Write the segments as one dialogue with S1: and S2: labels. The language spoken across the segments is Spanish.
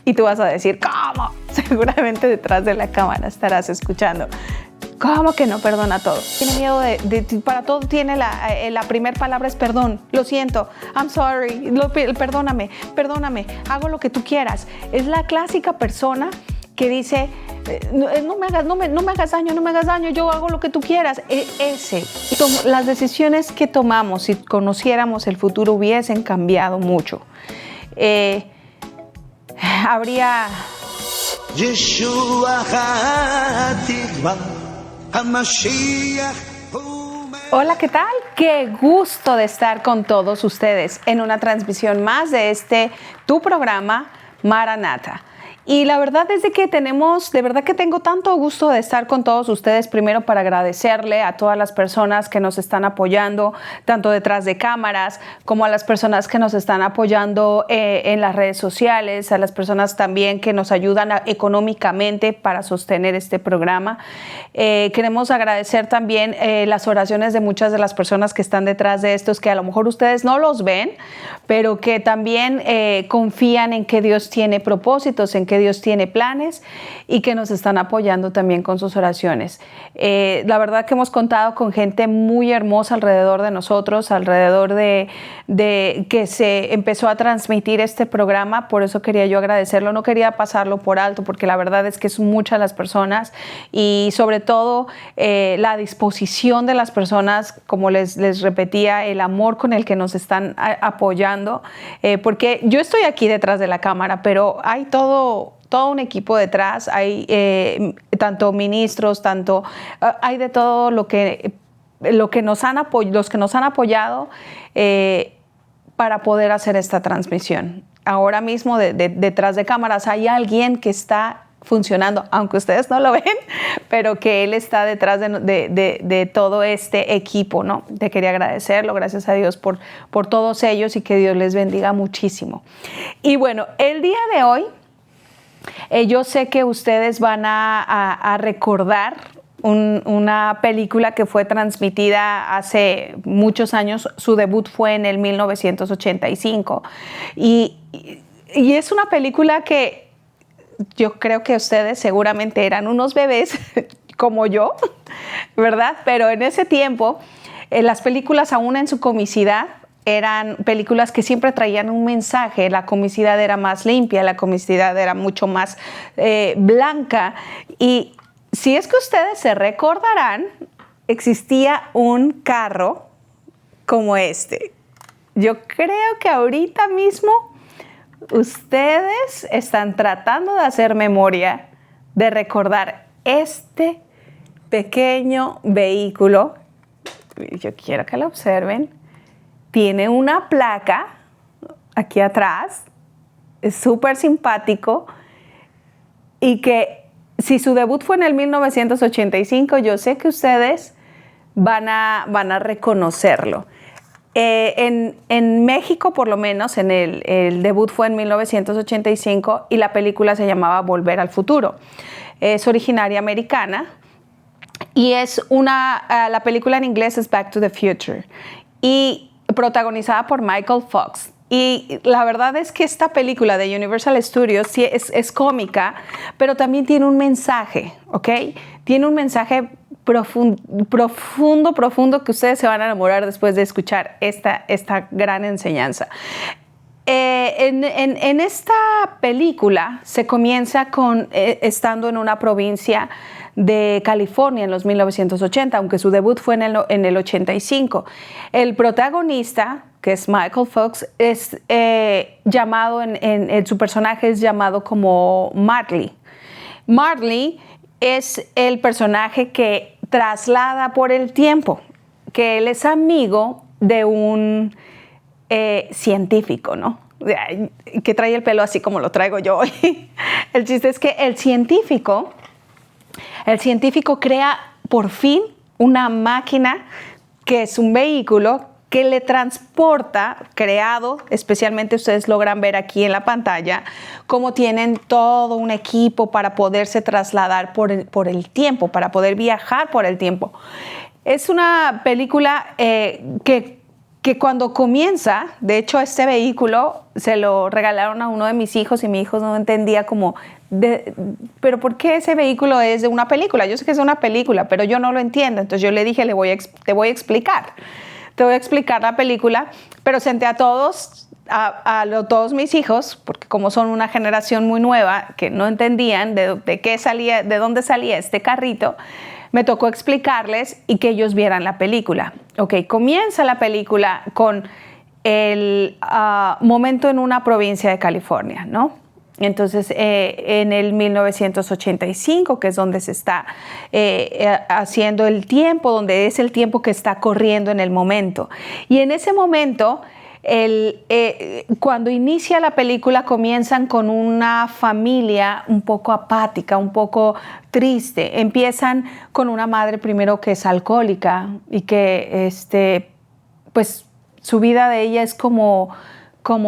S1: Y tú vas a decir, ¿cómo? Seguramente detrás de la cámara estarás escuchando. ¿Cómo que no perdona todo? Tiene miedo para todo tiene la primera palabra es perdón. Lo siento, I'm sorry, perdóname, hago lo que tú quieras. Es la clásica persona que dice, no me hagas daño, yo hago lo que tú quieras. Las decisiones que tomamos, si conociéramos el futuro, hubiesen cambiado mucho. Habría... Hola, ¿qué tal? Qué gusto de estar con todos ustedes en una transmisión más de tu programa Maranata. Y la verdad es que tengo tanto gusto de estar con todos ustedes, primero para agradecerle a todas las personas que nos están apoyando, tanto detrás de cámaras como a las personas que nos están apoyando en las redes sociales, a las personas también que nos ayudan económicamente para sostener este programa. Queremos agradecer también las oraciones de muchas de las personas que están detrás de estos, que a lo mejor ustedes no los ven, pero que también confían en que Dios tiene propósitos, en que Dios tiene planes y que nos están apoyando también con sus oraciones. La verdad que hemos contado con gente muy hermosa alrededor de nosotros, alrededor de que se empezó a transmitir este programa. Por eso quería yo agradecerlo, no quería pasarlo por alto, porque la verdad es que son muchas las personas y sobre todo la disposición de las personas, como les repetía, el amor con el que nos están apoyando, porque yo estoy aquí detrás de la cámara, pero hay todo un equipo detrás, hay tanto ministros, hay de todo los que nos han apoyado para poder hacer esta transmisión. Ahora mismo detrás de cámaras hay alguien que está funcionando, aunque ustedes no lo ven, pero que él está detrás de todo este equipo, ¿no? Te quería agradecerlo, gracias a Dios por todos ellos y que Dios les bendiga muchísimo. Y bueno, el día de hoy, yo sé que ustedes van a recordar una película que fue transmitida hace muchos años. Su debut fue en el 1985 y es una película que yo creo que ustedes seguramente eran unos bebés como yo, ¿verdad? Pero en ese tiempo las películas, aún en su comicidad, eran películas que siempre traían un mensaje. La comicidad era más limpia, la comicidad era mucho más blanca. Y si es que ustedes se recordarán, existía un carro como este. Yo creo que ahorita mismo ustedes están tratando de hacer memoria, de recordar este pequeño vehículo. Yo quiero que lo observen. Tiene una placa aquí atrás, es súper simpático y que si su debut fue en el 1985, yo sé que ustedes van a reconocerlo. En México, por lo menos, el debut fue en 1985 y la película se llamaba Volver al Futuro. Es originaria americana y la película en inglés es Back to the Future y protagonizada por Michael Fox. Y la verdad es que esta película de Universal Studios sí es cómica, pero también tiene un mensaje, ¿ok? Tiene un mensaje profundo, que ustedes se van a enamorar después de escuchar esta gran enseñanza. En esta película se comienza estando en una provincia de California en los 1980, aunque su debut fue en el 85. El protagonista, que es Michael Fox, es llamado, su personaje es llamado como Marley. Marley es el personaje que traslada por el tiempo, que él es amigo de un científico, ¿no? Que trae el pelo así como lo traigo yo hoy. El chiste es que el científico crea por fin una máquina que es un vehículo que le transporta, creado, especialmente ustedes logran ver aquí en la pantalla, cómo tienen todo un equipo para poderse trasladar por el tiempo, para poder viajar por el tiempo. Es una película que que cuando comienza, de hecho este vehículo se lo regalaron a uno de mis hijos y mi hijo no entendía como, pero ¿por qué ese vehículo es de una película? Yo sé que es de una película, pero yo no lo entiendo. Entonces yo le dije, te voy a explicar la película, pero senté a todos mis hijos, porque como son una generación muy nueva que no entendían de dónde salía este carrito, me tocó explicarles y que ellos vieran la película. Ok, comienza la película con el momento en una provincia de California, ¿no? Entonces, en el 1985, que es donde se está haciendo el tiempo, donde es el tiempo que está corriendo en el momento. Y en ese momento, cuando inicia la película, comienzan con una familia un poco apática, un poco triste. Empiezan con una madre primero que es alcohólica y que, pues, su vida de ella es como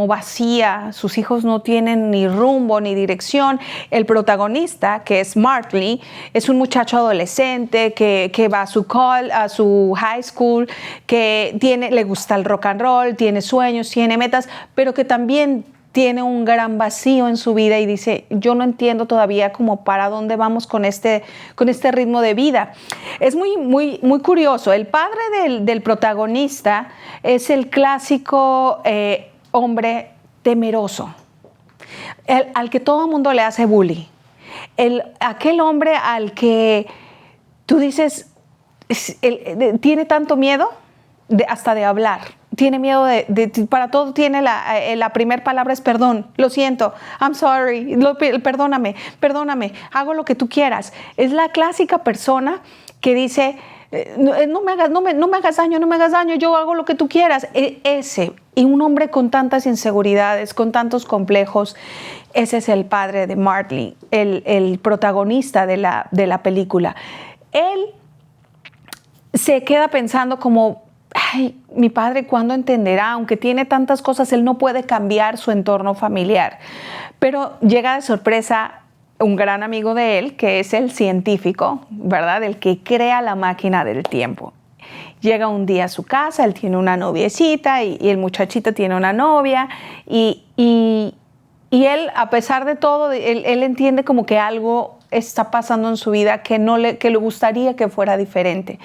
S1: vacía, sus hijos no tienen ni rumbo ni dirección. El protagonista, que es Martley, es un muchacho adolescente que va a su high school, que le gusta el rock and roll, tiene sueños, tiene metas, pero que también tiene un gran vacío en su vida y dice, yo no entiendo todavía como para dónde vamos con este ritmo de vida. Es muy, muy, muy curioso. El padre del protagonista es el clásico hombre temeroso, al que todo el mundo le hace bully, aquel hombre al que tú dices, tiene tanto miedo hasta de hablar, tiene miedo para todo tiene la primera palabra es perdón, lo siento, I'm sorry, perdóname, hago lo que tú quieras. Es la clásica persona que dice, no me hagas daño, yo hago lo que tú quieras. Y un hombre con tantas inseguridades, con tantos complejos, ese es el padre de Martley, el protagonista de la película. Él se queda pensando como, ay, mi padre, ¿cuándo entenderá? Aunque tiene tantas cosas, él no puede cambiar su entorno familiar. Pero llega de sorpresa un gran amigo de él, que es el científico, ¿verdad? El que crea la máquina del tiempo. Llega un día a su casa, él tiene una noviecita y el muchachito tiene una novia y él, a pesar de todo, él entiende como que algo está pasando en su vida que le gustaría que fuera diferente.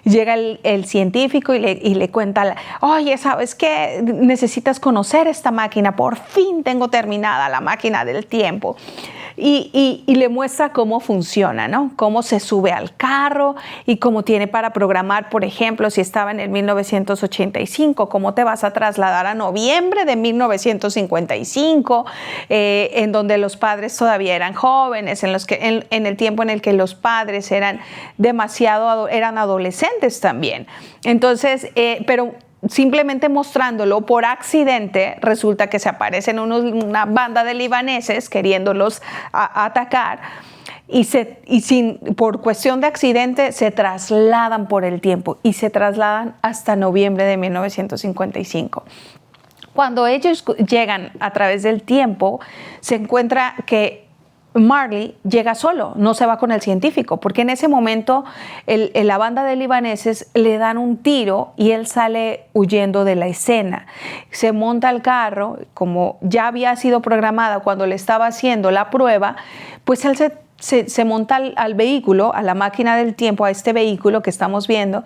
S1: Llega el científico y le cuenta, oye, ¿sabes qué? Necesitas conocer esta máquina, por fin tengo terminada la máquina del tiempo. Y le muestra cómo funciona, ¿no? Cómo se sube al carro y cómo tiene para programar, por ejemplo, si estaba en el 1985, cómo te vas a trasladar a noviembre de 1955, en donde los padres todavía eran jóvenes, en el tiempo en el que los padres eran adolescentes también. Entonces, pero simplemente mostrándolo por accidente, resulta que se aparecen una banda de libaneses queriéndolos atacar y por cuestión de accidente se trasladan por el tiempo y se trasladan hasta noviembre de 1955. Cuando ellos llegan a través del tiempo, se encuentra que Martley llega solo, no se va con el científico, porque en ese momento la banda de libaneses le dan un tiro y él sale huyendo de la escena. Se monta al carro, como ya había sido programada cuando le estaba haciendo la prueba, pues él se monta al vehículo, a la máquina del tiempo, a este vehículo que estamos viendo,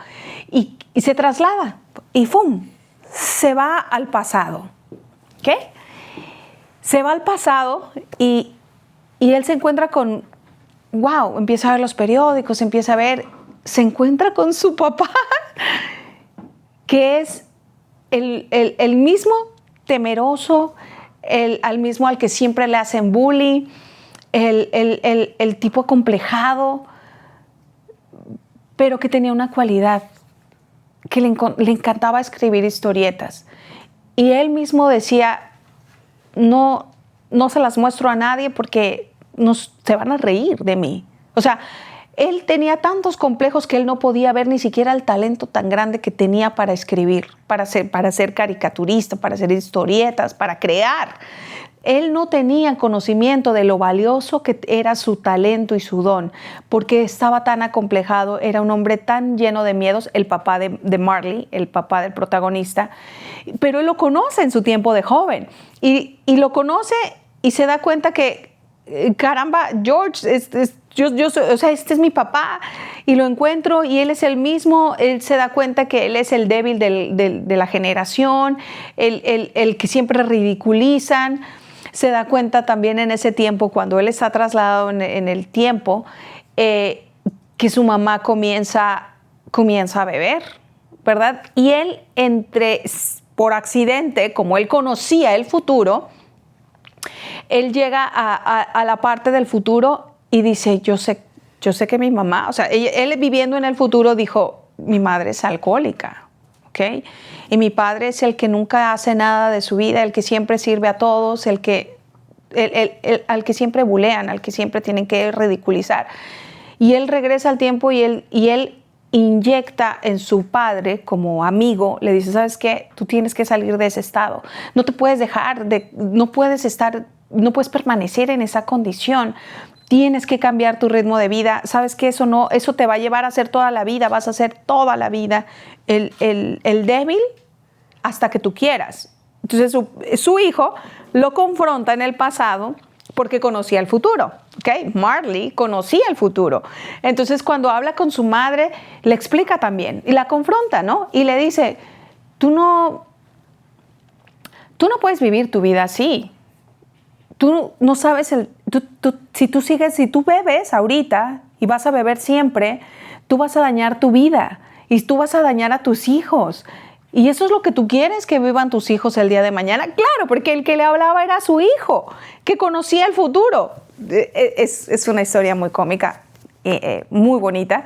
S1: y se traslada, y ¡fum!, se va al pasado. ¿Qué? Se va al pasado y él se encuentra con, wow, empieza a ver los periódicos, se encuentra con su papá, que es el mismo temeroso, al mismo al que siempre le hacen bullying, el tipo acomplejado, pero que tenía una cualidad, que le encantaba escribir historietas. Y él mismo decía, no se las muestro a nadie porque se van a reír de mí. O sea, él tenía tantos complejos que él no podía ver ni siquiera el talento tan grande que tenía para escribir, para ser caricaturista, para hacer historietas, para crear. él no tenía conocimiento de lo valioso que era su talento y su don, porque estaba tan acomplejado, era un hombre tan lleno de miedos, el papá de Marley, el papá del protagonista, pero él lo conoce en su tiempo de joven y lo conoce y se da cuenta que, caramba, George, o sea, este es mi papá, y lo encuentro y él es el mismo. Él se da cuenta que él es el débil de la generación, el que siempre ridiculizan. Se da cuenta también en ese tiempo, cuando él está trasladado en el tiempo, que su mamá comienza a beber, ¿verdad? Y él, por accidente, como él conocía el futuro, él llega a la parte del futuro y dice, yo sé que mi mamá, o sea, él viviendo en el futuro dijo, mi madre es alcohólica, ¿ok? Y mi padre es el que nunca hace nada de su vida, el que siempre sirve a todos, al que siempre bulean, al que siempre tienen que ridiculizar. Y él regresa al tiempo y él inyecta en su padre como amigo, le dice, ¿sabes qué? Tú tienes que salir de ese estado. No te puedes no puedes permanecer en esa condición. Tienes que cambiar tu ritmo de vida. ¿Sabes qué? Eso te va a llevar a hacer toda la vida. Vas a ser toda la vida el débil hasta que tú quieras. Entonces su hijo lo confronta en el pasado porque conocía el futuro. ¿Okay? Marley conocía el futuro. Entonces cuando habla con su madre, le explica también y la confronta, ¿no? Y le dice, tú no puedes vivir tu vida así. Tú no sabes, si tú bebes ahorita y vas a beber siempre, tú vas a dañar tu vida y tú vas a dañar a tus hijos. ¿Y eso es lo que tú quieres que vivan tus hijos el día de mañana? Claro, porque el que le hablaba era su hijo, que conocía el futuro. Es una historia muy cómica, muy bonita.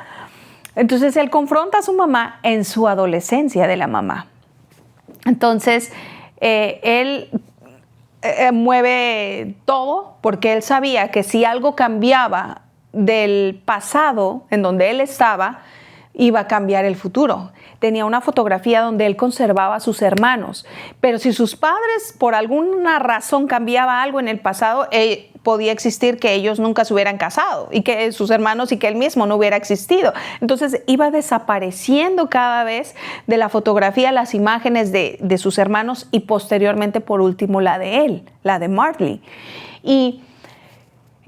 S1: Entonces él confronta a su mamá en su adolescencia de la mamá. Entonces él mueve todo porque él sabía que si algo cambiaba del pasado en donde él estaba, iba a cambiar el futuro. Tenía una fotografía donde él conservaba a sus hermanos, pero si sus padres por alguna razón cambiaba algo en el pasado, podía existir que ellos nunca se hubieran casado y que sus hermanos y que él mismo no hubiera existido. Entonces iba desapareciendo cada vez de la fotografía las imágenes de sus hermanos y posteriormente, por último, la de él, la de Marley. Y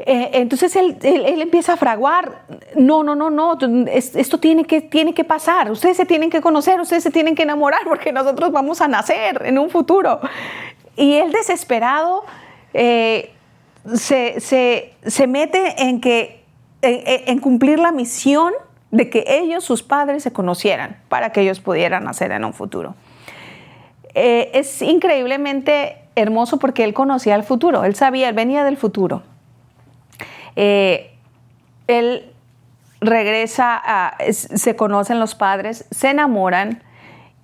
S1: entonces él empieza a fraguar, no, esto tiene que pasar, ustedes se tienen que conocer, ustedes se tienen que enamorar porque nosotros vamos a nacer en un futuro. Y él desesperado se mete en cumplir la misión de que ellos, sus padres, se conocieran para que ellos pudieran nacer en un futuro. Es increíblemente hermoso porque él conocía el futuro, él venía del futuro. Él regresa, se conocen los padres, se enamoran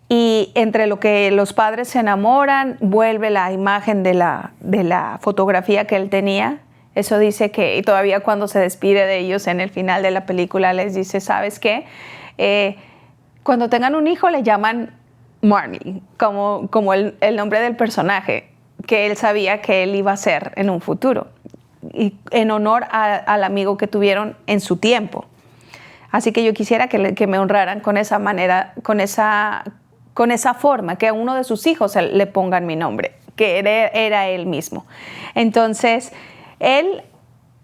S1: y entre lo que los padres se enamoran vuelve la imagen de la fotografía que él tenía. Eso dice que, y todavía cuando se despide de ellos en el final de la película les dice, ¿sabes qué? Cuando tengan un hijo le llaman Marley, como el nombre del personaje que él sabía que él iba a ser en un futuro, y en honor al amigo que tuvieron en su tiempo. Así que yo quisiera que me honraran con esa manera, con esa forma, que a uno de sus hijos le pongan mi nombre, que era él mismo. Entonces, él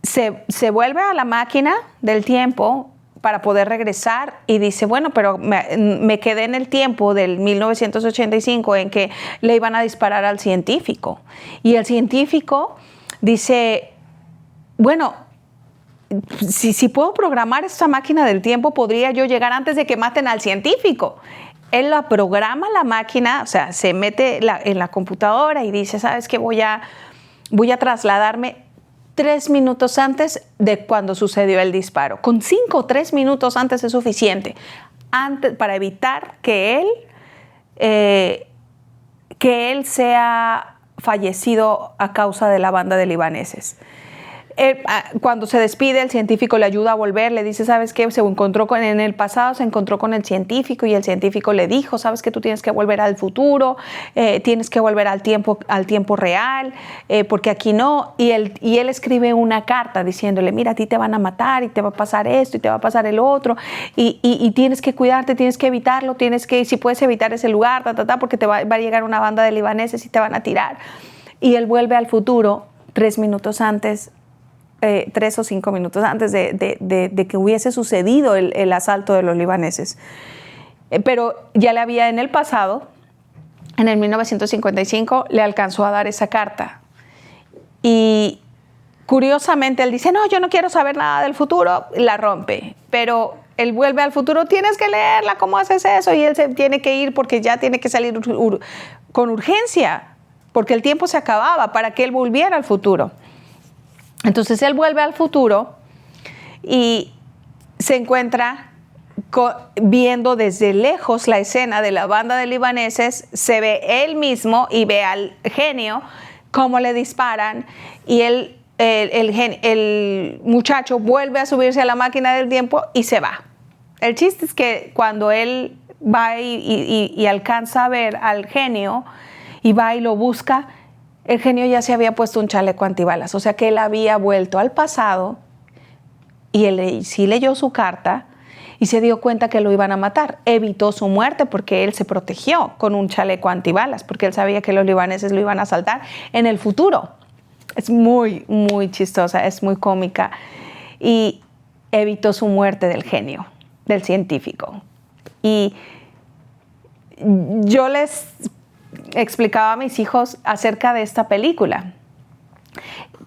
S1: se vuelve a la máquina del tiempo para poder regresar y dice, bueno, pero me quedé en el tiempo del 1985 en que le iban a disparar al científico. Y el científico dice, bueno, si puedo programar esta máquina del tiempo, podría yo llegar antes de que maten al científico. Él la programa la máquina, o sea, se mete en la computadora y dice, ¿sabes qué? Voy a trasladarme 3 minutos antes de cuando sucedió el disparo. Con 5 o 3 minutos antes es suficiente para evitar que él sea fallecido a causa de la banda de libaneses. Cuando se despide, el científico le ayuda a volver, le dice, ¿sabes qué? En el pasado se encontró con el científico y el científico le dijo, ¿sabes qué? Tú tienes que volver al futuro, tienes que volver al tiempo real, porque aquí no. Y él escribe una carta diciéndole, mira, a ti te van a matar y te va a pasar esto y te va a pasar el otro y tienes que cuidarte, tienes que evitarlo, si puedes evitar ese lugar, porque te va a llegar una banda de libaneses y te van a tirar. Y él vuelve al futuro 3 minutos antes, 3 o 5 minutos antes de que hubiese sucedido el asalto de los libaneses. Pero ya le había en el pasado, en el 1955, le alcanzó a dar esa carta. Y curiosamente él dice, no, yo no quiero saber nada del futuro, la rompe. Pero él vuelve al futuro, tienes que leerla, ¿cómo haces eso? Y él se tiene que ir porque ya tiene que salir con urgencia, porque el tiempo se acababa para que él volviera al futuro. Entonces él vuelve al futuro y se encuentra viendo desde lejos la escena de la banda de libaneses, se ve él mismo y ve al genio cómo le disparan y el muchacho vuelve a subirse a la máquina del tiempo y se va. El chiste es que cuando él va y alcanza a ver al genio y va y lo busca, el genio ya se había puesto un chaleco antibalas, o sea que él había vuelto al pasado y él sí leyó su carta y se dio cuenta que lo iban a matar. Evitó su muerte porque él se protegió con un chaleco antibalas, porque él sabía que los libaneses lo iban a asaltar en el futuro. Es muy, muy chistosa, es muy cómica. Y evitó su muerte del genio, del científico. Y yo les explicaba a mis hijos acerca de esta película.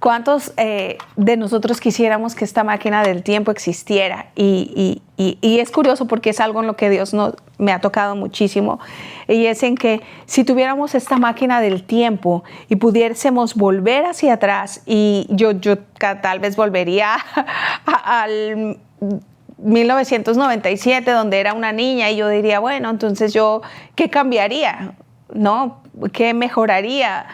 S1: ¿Cuántos de nosotros quisiéramos que esta máquina del tiempo existiera? Y es curioso porque es algo en lo que Dios me ha tocado muchísimo. Y es en que si tuviéramos esta máquina del tiempo y pudiésemos volver hacia atrás, y yo tal vez volvería al 1997, donde era una niña, y yo diría, bueno, entonces ¿qué cambiaría? ¿No? ¿Qué mejoraría?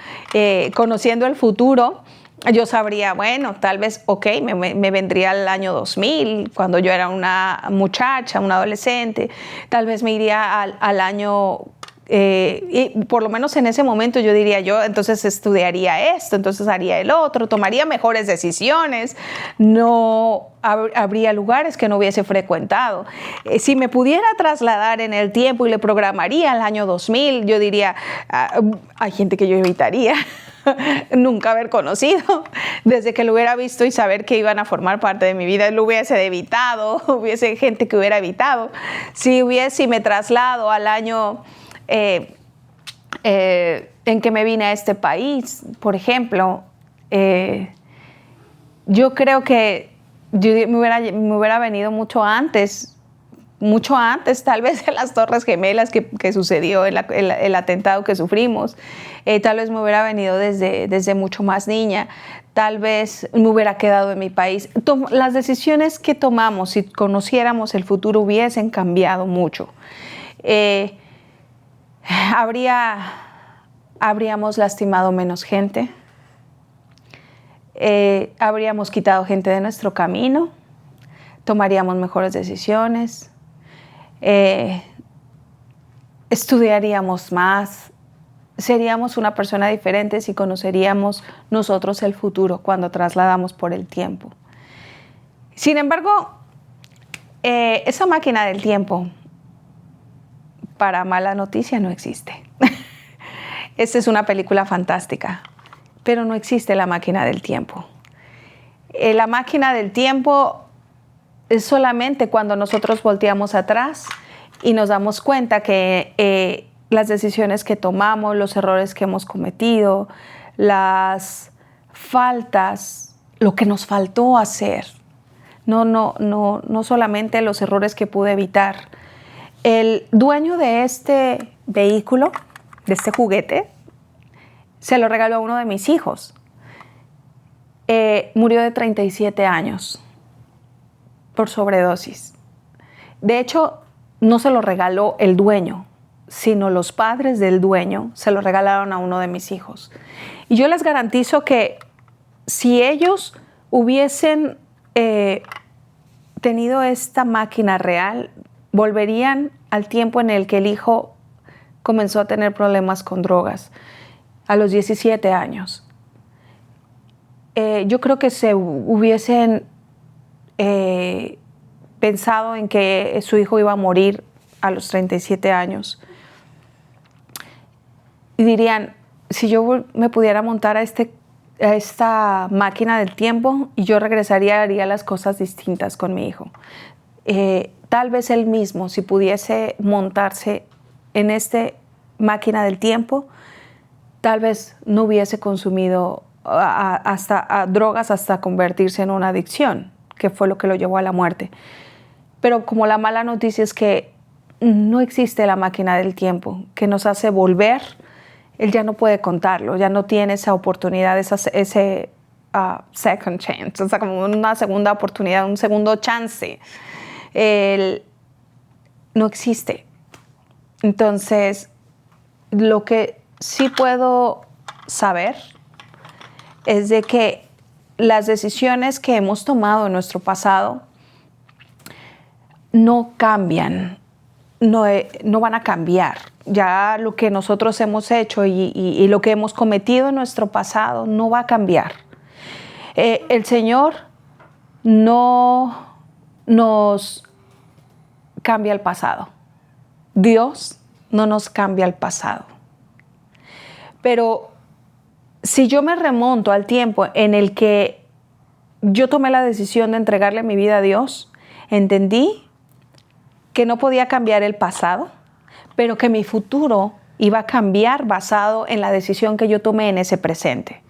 S1: Conociendo el futuro, yo sabría, bueno, tal vez, me vendría el año 2000, cuando yo era una muchacha, una adolescente, tal vez me iría al año, y por lo menos en ese momento yo diría, entonces estudiaría esto, entonces haría el otro, tomaría mejores decisiones, no habría lugares que no hubiese frecuentado. Si me pudiera trasladar en el tiempo y le programaría al año 2000, yo diría, hay gente que yo evitaría nunca haber conocido, desde que lo hubiera visto y saber que iban a formar parte de mi vida, lo hubiese evitado, hubiese gente que hubiera evitado. Si me traslado al año en que me vine a este país, por ejemplo, yo creo que me hubiera venido mucho antes, tal vez en las Torres Gemelas que sucedió, el atentado que sufrimos. Tal vez me hubiera venido desde mucho más niña, tal vez me hubiera quedado en mi país. Las decisiones que tomamos, si conociéramos el futuro, hubiesen cambiado mucho. Habríamos lastimado menos gente, habríamos quitado gente de nuestro camino, tomaríamos mejores decisiones, estudiaríamos más, seríamos una persona diferente si conoceríamos nosotros el futuro cuando trasladamos por el tiempo. Sin embargo, esa máquina del tiempo, para mala noticia, no existe. Esta es una película fantástica, pero no existe la máquina del tiempo. La máquina del tiempo es solamente cuando nosotros volteamos atrás y nos damos cuenta que las decisiones que tomamos, los errores que hemos cometido, las faltas, lo que nos faltó hacer, no solamente los errores que pude evitar. El dueño de este vehículo, de este juguete, se lo regaló a uno de mis hijos. Murió de 37 años por sobredosis. De hecho, no se lo regaló el dueño, sino los padres del dueño se lo regalaron a uno de mis hijos. Y yo les garantizo que si ellos hubiesen tenido esta máquina real, volverían al tiempo en el que el hijo comenzó a tener problemas con drogas, a los 17 años. Yo creo que se hubiesen pensado en que su hijo iba a morir a los 37 años. Y dirían, si yo me pudiera montar a esta máquina del tiempo, y yo regresaría y haría las cosas distintas con mi hijo. Tal vez él mismo, si pudiese montarse en esta máquina del tiempo, tal vez no hubiese consumido drogas hasta convertirse en una adicción, que fue lo que lo llevó a la muerte. Pero como la mala noticia es que no existe la máquina del tiempo que nos hace volver, él ya no puede contarlo, ya no tiene esa oportunidad, ese second chance, o sea, como una segunda oportunidad, un segundo chance. No existe. Entonces, lo que sí puedo saber es de que las decisiones que hemos tomado en nuestro pasado no cambian, no van a cambiar. Ya lo que nosotros hemos hecho y lo que hemos cometido en nuestro pasado no va a cambiar. El Señor no nos cambia el pasado. Dios no nos cambia el pasado. Pero si yo me remonto al tiempo en el que yo tomé la decisión de entregarle mi vida a Dios, entendí que no podía cambiar el pasado, pero que mi futuro iba a cambiar basado en la decisión que yo tomé en ese presente.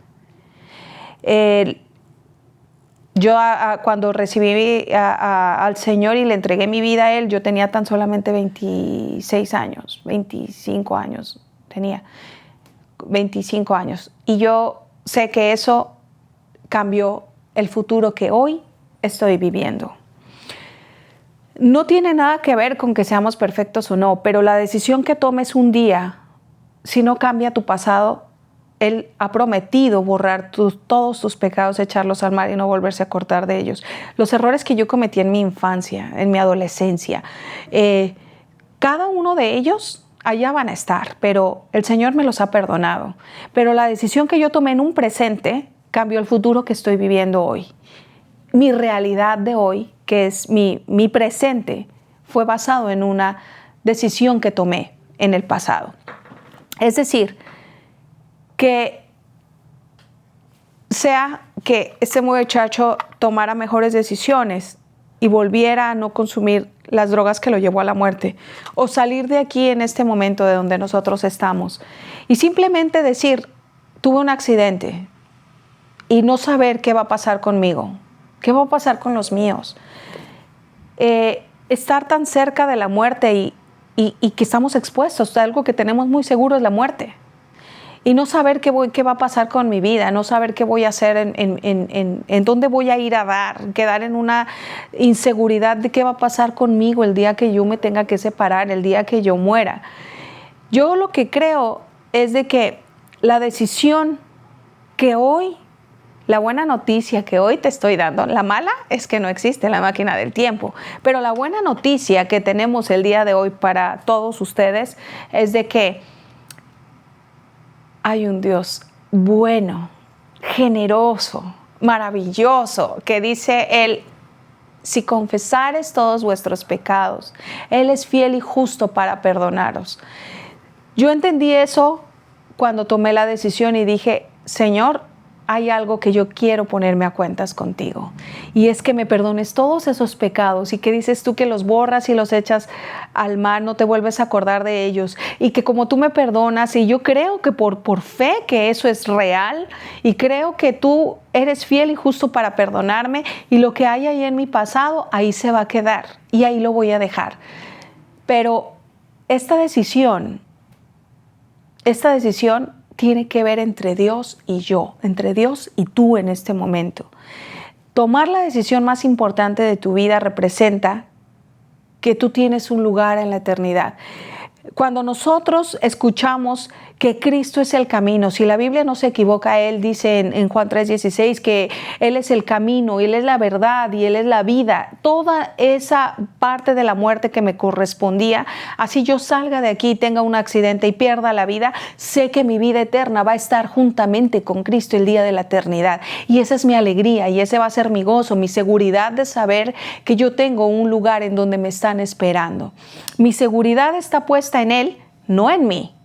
S1: Yo cuando recibí al Señor y le entregué mi vida a Él, yo tenía tan solamente 26 años, 25 años, tenía 25 años. Y yo sé que eso cambió el futuro que hoy estoy viviendo. No tiene nada que ver con que seamos perfectos o no, pero la decisión que tomes un día, si no cambia tu pasado, Él ha prometido borrar todos tus pecados, echarlos al mar y no volverse a acordar de ellos. Los errores que yo cometí en mi infancia, en mi adolescencia, cada uno de ellos allá van a estar, pero el Señor me los ha perdonado. Pero la decisión que yo tomé en un presente cambió el futuro que estoy viviendo hoy. Mi realidad de hoy, que es mi presente, fue basado en una decisión que tomé en el pasado. Es decir, que sea que este muchacho tomara mejores decisiones y volviera a no consumir las drogas que lo llevó a la muerte, o salir de aquí en este momento de donde nosotros estamos y simplemente decir, tuve un accidente y no saber qué va a pasar conmigo, qué va a pasar con los míos. Estar tan cerca de la muerte y que estamos expuestos a algo que tenemos muy seguro es la muerte. Y no saber qué va a pasar con mi vida, no saber qué voy a hacer, en dónde voy a ir a dar, quedar en una inseguridad de qué va a pasar conmigo el día que yo me tenga que separar, el día que yo muera. Yo lo que creo es de que la decisión que hoy, la buena noticia que hoy te estoy dando, la mala es que no existe la máquina del tiempo, pero la buena noticia que tenemos el día de hoy para todos ustedes es de que hay un Dios bueno, generoso, maravilloso, que dice Él, si confesares todos vuestros pecados, Él es fiel y justo para perdonaros. Yo entendí eso cuando tomé la decisión y dije, Señor, hay algo que yo quiero ponerme a cuentas contigo. Y es que me perdones todos esos pecados y que dices tú que los borras y los echas al mar, no te vuelves a acordar de ellos. Y que como tú me perdonas, y yo creo que por fe que eso es real, y creo que tú eres fiel y justo para perdonarme, y lo que hay ahí en mi pasado, ahí se va a quedar y ahí lo voy a dejar. Pero esta decisión tiene que ver entre Dios y yo, entre Dios y tú en este momento. Tomar la decisión más importante de tu vida representa que tú tienes un lugar en la eternidad. Cuando nosotros escuchamos que Cristo es el camino. Si la Biblia no se equivoca, Él dice en Juan 3:16 que Él es el camino, Él es la verdad y Él es la vida. Toda esa parte de la muerte que me correspondía, así yo salga de aquí, tenga un accidente y pierda la vida, sé que mi vida eterna va a estar juntamente con Cristo el día de la eternidad. Y esa es mi alegría y ese va a ser mi gozo, mi seguridad de saber que yo tengo un lugar en donde me están esperando. Mi seguridad está puesta en Él, no en mí.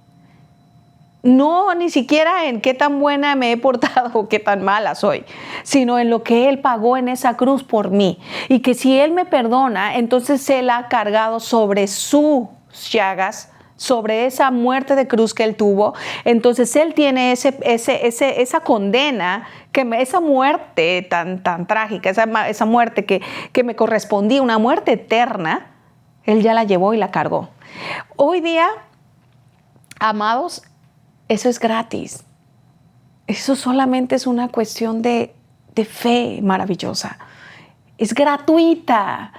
S1: No ni siquiera en qué tan buena me he portado o qué tan mala soy, sino en lo que Él pagó en esa cruz por mí. Y que si Él me perdona, entonces Él ha cargado sobre sus llagas, sobre esa muerte de cruz que Él tuvo. Entonces Él tiene esa condena, esa muerte tan trágica, esa muerte que me correspondía, una muerte eterna, Él ya la llevó y la cargó. Hoy día, amados, eso es gratis. Eso solamente es una cuestión de fe maravillosa. Es gratuita.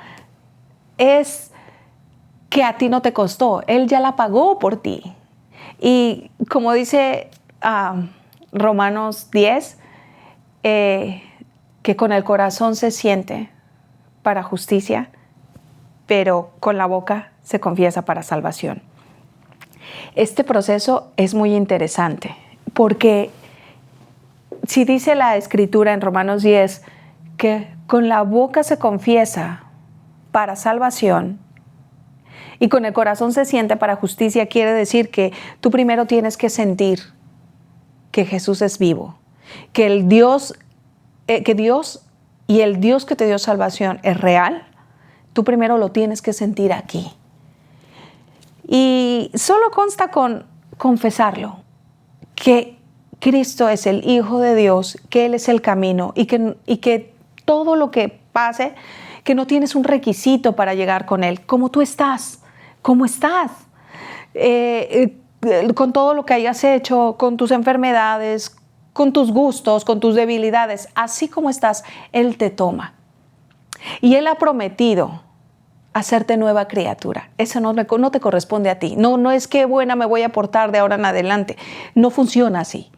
S1: Es que a ti no te costó. Él ya la pagó por ti. Y como dice Romanos 10, que con el corazón se siente para justicia, pero con la boca se confiesa para salvación. Este proceso es muy interesante porque si dice la Escritura en Romanos 10 que con la boca se confiesa para salvación y con el corazón se siente para justicia, quiere decir que tú primero tienes que sentir que Jesús es vivo, que Dios y el Dios que te dio salvación es real. Tú primero lo tienes que sentir aquí. Y solo consta con confesarlo, que Cristo es el Hijo de Dios, que Él es el camino y que todo lo que pase, que no tienes un requisito para llegar con Él. Como tú estás, ¿cómo estás? Con todo lo que hayas hecho, con tus enfermedades, con tus gustos, con tus debilidades, así como estás, Él te toma. Y Él ha prometido hacerte nueva criatura. Eso no te corresponde a ti. No es que buena me voy a portar de ahora en adelante. No funciona así.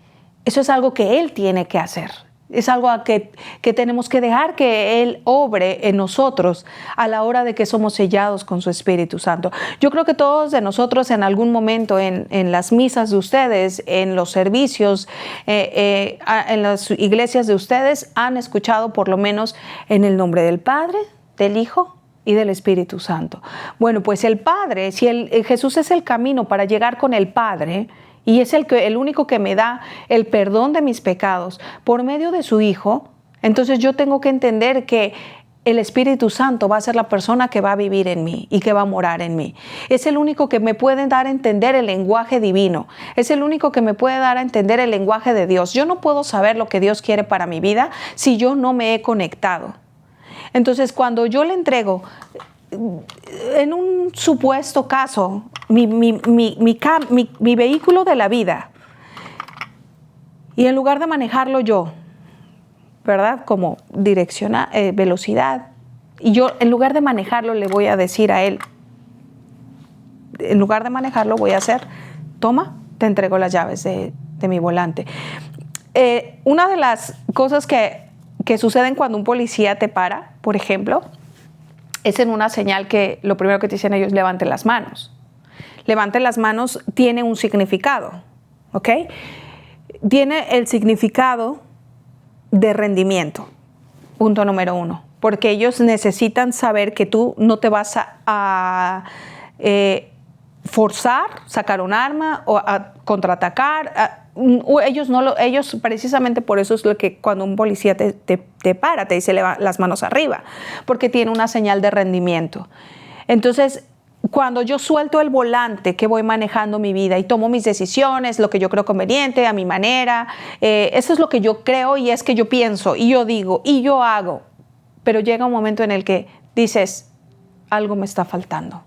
S1: Eso es algo que Él tiene que hacer. Es algo que tenemos que dejar que Él obre en nosotros a la hora de que somos sellados con su Espíritu Santo. Yo creo que todos de nosotros en algún momento en las misas de ustedes, en los servicios, en las iglesias de ustedes, han escuchado por lo menos en el nombre del Padre, del Hijo y del Espíritu Santo. Bueno, pues el Padre, si Jesús es el camino para llegar con el Padre y es el único que me da el perdón de mis pecados por medio de su Hijo, entonces yo tengo que entender que el Espíritu Santo va a ser la persona que va a vivir en mí y que va a morar en mí. Es el único que me puede dar a entender el lenguaje divino. Es el único que me puede dar a entender el lenguaje de Dios. Yo no puedo saber lo que Dios quiere para mi vida si yo no me he conectado. Entonces, cuando yo le entrego, en un supuesto caso, mi vehículo de la vida, y en lugar de manejarlo yo, ¿verdad? Como velocidad, y yo en lugar de manejarlo le voy a decir a él, en lugar de manejarlo voy a hacer, toma, te entrego las llaves de mi volante. Una de las cosas que suceden cuando un policía te para, por ejemplo, es en una señal que lo primero que te dicen ellos, levante las manos. Levante las manos tiene un significado, ¿ok? Tiene el significado de rendimiento, punto número 1, porque ellos necesitan saber que tú no te vas a forzar, sacar un arma o a contraatacar. Ellos precisamente por eso es lo que cuando un policía te para, te dice las manos arriba, porque tiene una señal de rendimiento. Entonces, cuando yo suelto el volante que voy manejando mi vida y tomo mis decisiones, lo que yo creo conveniente, a mi manera, eso es lo que yo creo y es que yo pienso y yo digo y yo hago, pero llega un momento en el que dices, algo me está faltando.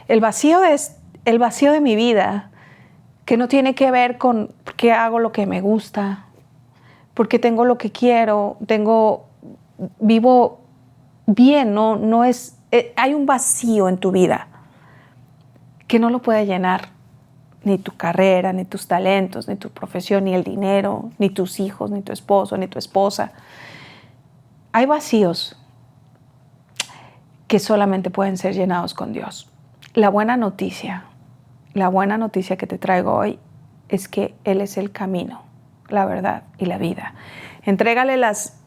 S1: El vacío de mi vida, que no tiene que ver con que hago lo que me gusta, porque tengo lo que quiero, vivo bien, no es, hay un vacío en tu vida que no lo puede llenar ni tu carrera, ni tus talentos, ni tu profesión, ni el dinero, ni tus hijos, ni tu esposo, ni tu esposa. Hay vacíos que solamente pueden ser llenados con Dios. La buena noticia que te traigo hoy es que Él es el camino, la verdad y la vida. Entrégale las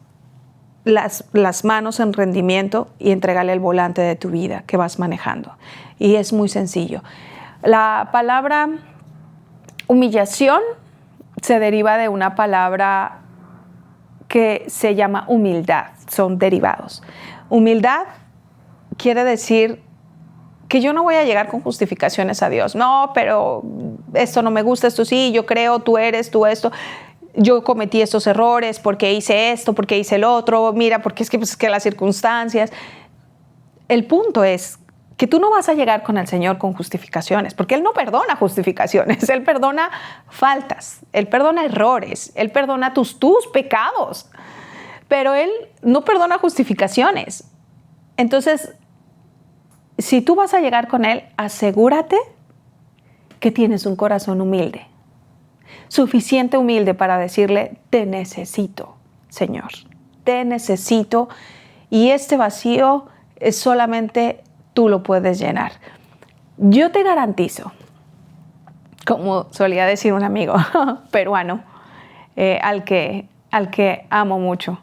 S1: manos en rendimiento y entrégale el volante de tu vida que vas manejando. Y es muy sencillo. La palabra humillación se deriva de una palabra que se llama humildad. Son derivados. Humildad quiere decir que yo no voy a llegar con justificaciones a Dios. No, pero esto no me gusta, esto sí, yo creo, tú eres, tú esto. Yo cometí estos errores porque hice esto, porque hice el otro. Mira, porque es que las circunstancias. El punto es que tú no vas a llegar con el Señor con justificaciones, porque Él no perdona justificaciones. Él perdona faltas, Él perdona errores, Él perdona tus pecados. Pero Él no perdona justificaciones. Entonces, si tú vas a llegar con Él, asegúrate que tienes un corazón humilde. Suficiente humilde para decirle, te necesito, Señor. Te necesito. Y este vacío es solamente tú lo puedes llenar. Yo te garantizo, como solía decir un amigo peruano, al que amo mucho,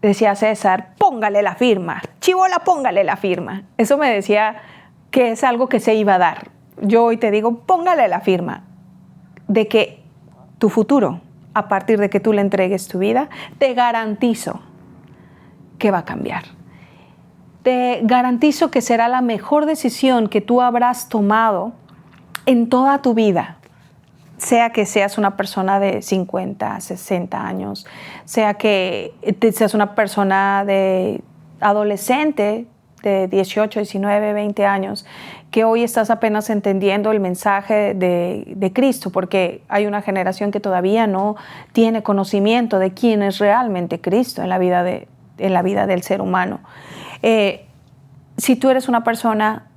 S1: decía César, póngale la firma, Chibola, póngale la firma. Eso me decía que es algo que se iba a dar. Yo hoy te digo, póngale la firma de que tu futuro, a partir de que tú le entregues tu vida, te garantizo que va a cambiar. Te garantizo que será la mejor decisión que tú habrás tomado en toda tu vida. Sea que seas una persona de 50, 60 años, sea que seas una persona de adolescente de 18, 19, 20 años, que hoy estás apenas entendiendo el mensaje de Cristo, porque hay una generación que todavía no tiene conocimiento de quién es realmente Cristo en la vida del ser humano. Si tú eres una persona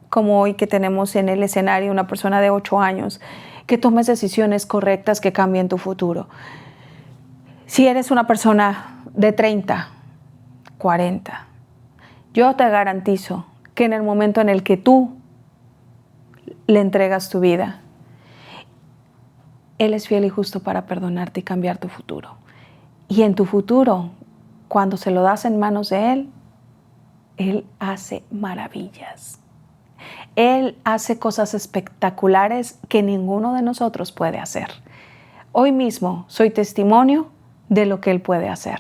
S1: como hoy que tenemos en el escenario, una persona de 8 años, que tomes decisiones correctas que cambien tu futuro. Si eres una persona de 30, 40, yo te garantizo que en el momento en el que tú le entregas tu vida, Él es fiel y justo para perdonarte y cambiar tu futuro. Y en tu futuro, cuando se lo das en manos de Él, Él hace maravillas. Él hace cosas espectaculares que ninguno de nosotros puede hacer. Hoy mismo soy testimonio de lo que Él puede hacer.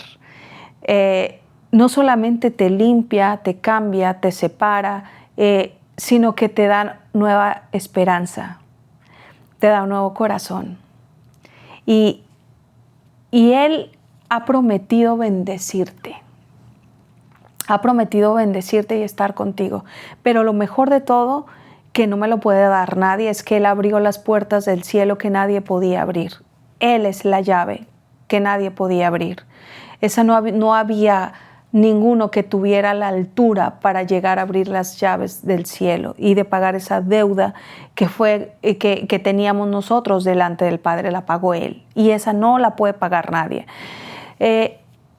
S1: No solamente te limpia, te cambia, te separa, sino que te da nueva esperanza, te da un nuevo corazón. Y Él ha prometido bendecirte. Ha prometido bendecirte y estar contigo. Pero lo mejor de todo, que no me lo puede dar nadie, es que Él abrió las puertas del cielo que nadie podía abrir. Él es la llave que nadie podía abrir. No había ninguno que tuviera la altura para llegar a abrir las llaves del cielo y de pagar esa deuda que teníamos nosotros delante del Padre. La pagó Él. Y esa no la puede pagar nadie.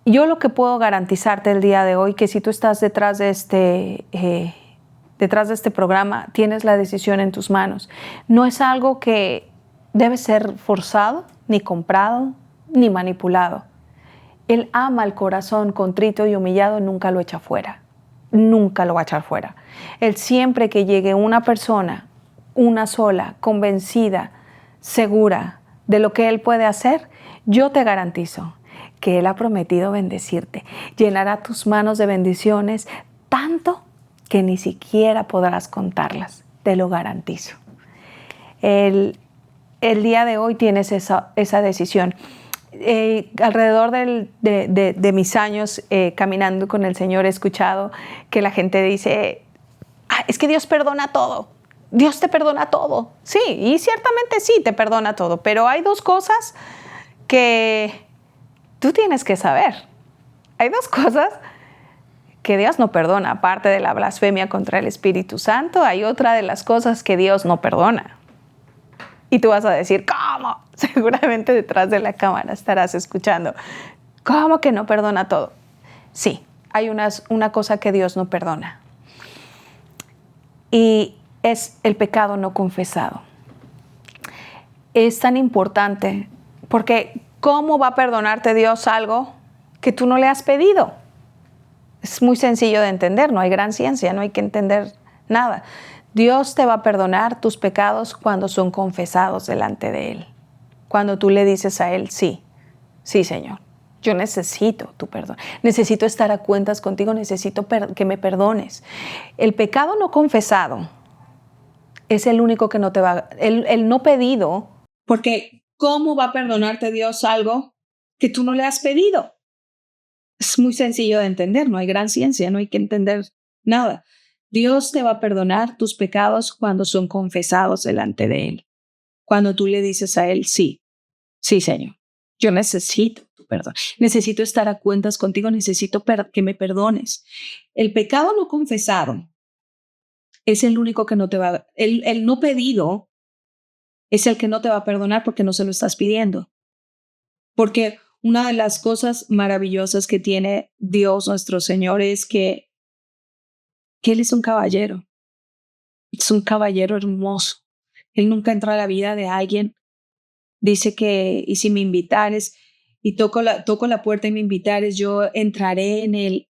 S1: Yo lo que puedo garantizarte el día de hoy, que si tú estás detrás de este programa, tienes la decisión en tus manos. No es algo que debe ser forzado, ni comprado, ni manipulado. Él ama el corazón contrito y humillado, nunca lo echa fuera. Nunca lo va a echar fuera. Él siempre que llegue una persona, una sola, convencida, segura de lo que Él puede hacer, yo te garantizo que Él ha prometido bendecirte. Llenará tus manos de bendiciones tanto que ni siquiera podrás contarlas. Te lo garantizo. El día de hoy tienes esa decisión. Alrededor de mis años caminando con el Señor, he escuchado que la gente dice, es que Dios perdona todo. Dios te perdona todo. Sí, y ciertamente sí te perdona todo. Pero hay dos cosas que tú tienes que saber. Hay dos cosas que Dios no perdona. Aparte de la blasfemia contra el Espíritu Santo, hay otra de las cosas que Dios no perdona. Y tú vas a decir, ¿cómo? Seguramente detrás de la cámara estarás escuchando, ¿cómo que no perdona todo? Sí, hay una cosa que Dios no perdona. Y es el pecado no confesado. Es tan importante porque ¿cómo va a perdonarte Dios algo que tú no le has pedido? Es muy sencillo de entender, no hay gran ciencia, no hay que entender nada. Dios te va a perdonar tus pecados cuando son confesados delante de Él. Cuando tú le dices a Él, sí, sí, Señor, yo necesito tu perdón. Necesito estar a cuentas contigo, necesito que me perdones. El pecado no confesado es el único que no te va, el no pedido, porque ¿cómo va a perdonarte Dios algo que tú no le has pedido? Es muy sencillo de entender, no hay gran ciencia, no hay que entender nada. Dios te va a perdonar tus pecados cuando son confesados delante de Él. Cuando tú le dices a Él, sí, sí, Señor, yo necesito tu perdón. Necesito estar a cuentas contigo, necesito que me perdones. El pecado no confesado es el único que no te va, el no pedido es el que no te va a perdonar porque no se lo estás pidiendo. Porque una de las cosas maravillosas que tiene Dios nuestro Señor es que Él es un caballero. Es un caballero hermoso. Él nunca entra a la vida de alguien. Dice que, y si me invitares, y toco la puerta y me invitares, yo entraré en él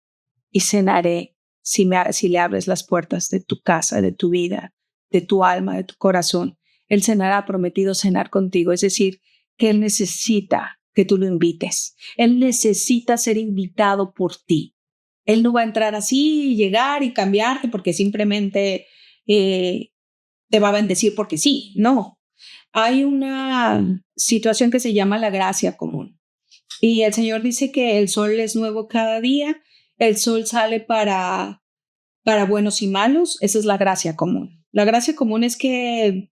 S1: y cenaré si le abres las puertas de tu casa, de tu vida, de tu alma, de tu corazón. Él cenará, ha prometido cenar contigo. Es decir, que Él necesita que tú lo invites. Él necesita ser invitado por ti. Él no va a entrar así, llegar y cambiarte porque simplemente te va a bendecir porque sí. No. Hay una situación que se llama la gracia común. Y el Señor dice que el sol es nuevo cada día. El sol sale para buenos y malos. Esa es la gracia común. La gracia común es que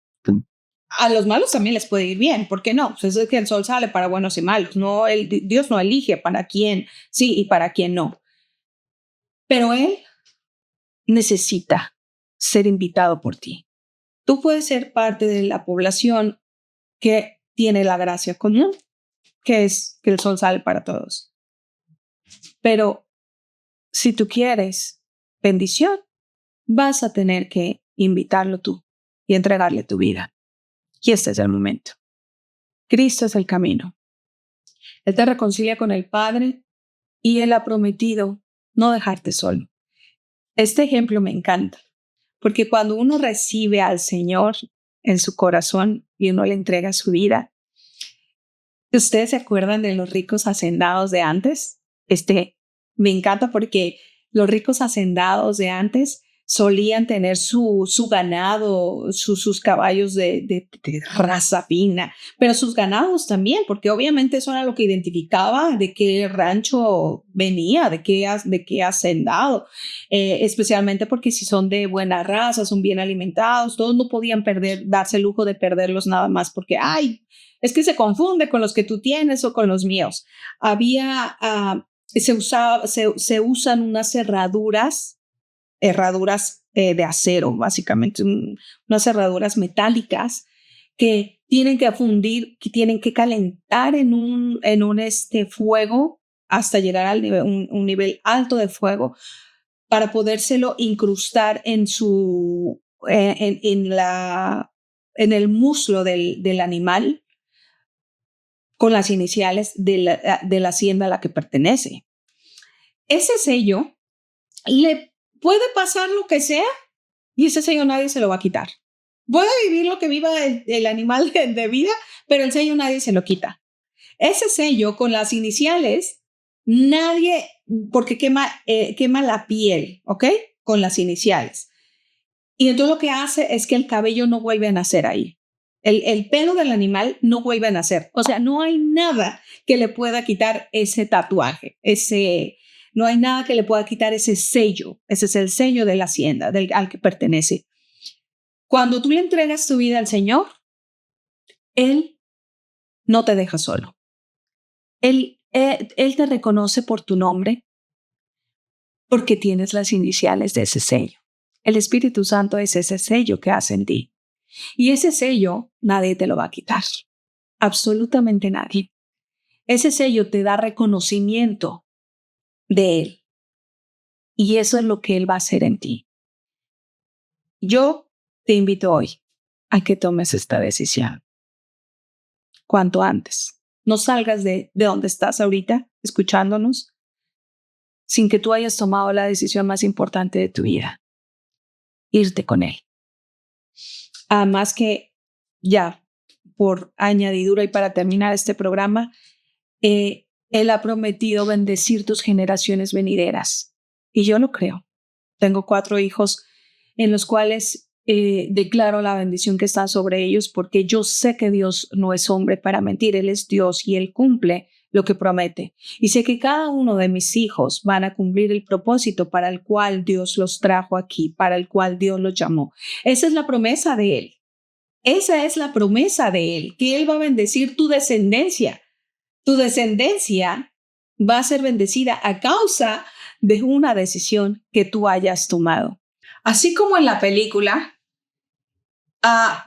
S1: a los malos también les puede ir bien. ¿Por qué no? Pues es que el sol sale para buenos y malos. No, Dios no elige para quién sí y para quién no. Pero Él necesita ser invitado por ti. Tú puedes ser parte de la población que tiene la gracia común, que es que el sol sale para todos. Pero si tú quieres bendición, vas a tener que invitarlo tú y entregarle tu vida. Y este es el momento. Cristo es el camino. Él te reconcilia con el Padre y Él ha prometido no dejarte solo. Este ejemplo me encanta, porque cuando uno recibe al Señor en su corazón y uno le entrega su vida, ¿ustedes se acuerdan de los ricos hacendados de antes? Me encanta porque los ricos hacendados de antes solían tener su ganado, sus caballos de raza fina, pero sus ganados también, porque obviamente eso era lo que identificaba de qué rancho venía, de qué hacendado, especialmente porque si son de buena raza, son bien alimentados, todos no podían darse el lujo de perderlos nada más porque, es que se confunde con los que tú tienes o con los míos. Se usan unas herraduras de acero, básicamente, unas cerraduras metálicas que tienen que fundir, que tienen que calentar en un fuego hasta llegar al un nivel alto de fuego para podérselo incrustar en el muslo del animal con las iniciales de la hacienda a la que pertenece. Ese sello le puede pasar lo que sea y ese sello nadie se lo va a quitar. Puede vivir lo que viva el animal de vida, pero el sello nadie se lo quita. Ese sello con las iniciales, nadie, porque quema la piel, ¿ok? Con las iniciales. Y entonces lo que hace es que el cabello no vuelve a nacer ahí. El pelo del animal no vuelve a nacer. O sea, no hay nada que le pueda quitar ese tatuaje, no hay nada que le pueda quitar ese sello. Ese es el sello de la hacienda al que pertenece. Cuando tú le entregas tu vida al Señor, Él no te deja solo. Él te reconoce por tu nombre. porque tienes las iniciales de ese sello. El Espíritu Santo es ese sello que hace en ti. Y ese sello nadie te lo va a quitar. Absolutamente nadie. Ese sello te da reconocimiento de Él. Y eso es lo que Él va a hacer en ti. Yo te invito hoy a que tomes esta decisión. Cuanto antes. No salgas de donde estás ahorita, escuchándonos, sin que tú hayas tomado la decisión más importante de tu vida. Irte con Él. Además que ya, por añadidura y para terminar este programa, Él ha prometido bendecir tus generaciones venideras. Y yo lo creo. Tengo 4 hijos en los cuales declaro la bendición que está sobre ellos porque yo sé que Dios no es hombre para mentir. Él es Dios y Él cumple lo que promete. Y sé que cada uno de mis hijos van a cumplir el propósito para el cual Dios los trajo aquí, para el cual Dios los llamó. Esa es la promesa de Él. Esa es la promesa de Él, que Él va a bendecir tu descendencia. Tu descendencia va a ser bendecida a causa de una decisión que tú hayas tomado. Así como en la película, al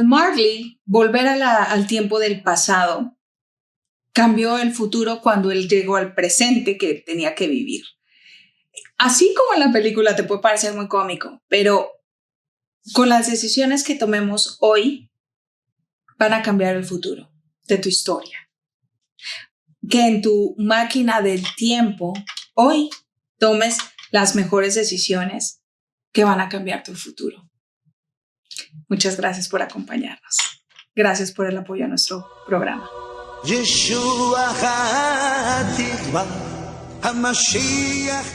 S1: Marley volver al tiempo del pasado, cambió el futuro cuando él llegó al presente que tenía que vivir. Así como en la película te puede parecer muy cómico, pero con las decisiones que tomemos hoy van a cambiar el futuro de tu historia. Que en tu máquina del tiempo hoy tomes las mejores decisiones que van a cambiar tu futuro. Muchas gracias por acompañarnos. Gracias por el apoyo a nuestro programa. Yeshua HaTikva HaMashiach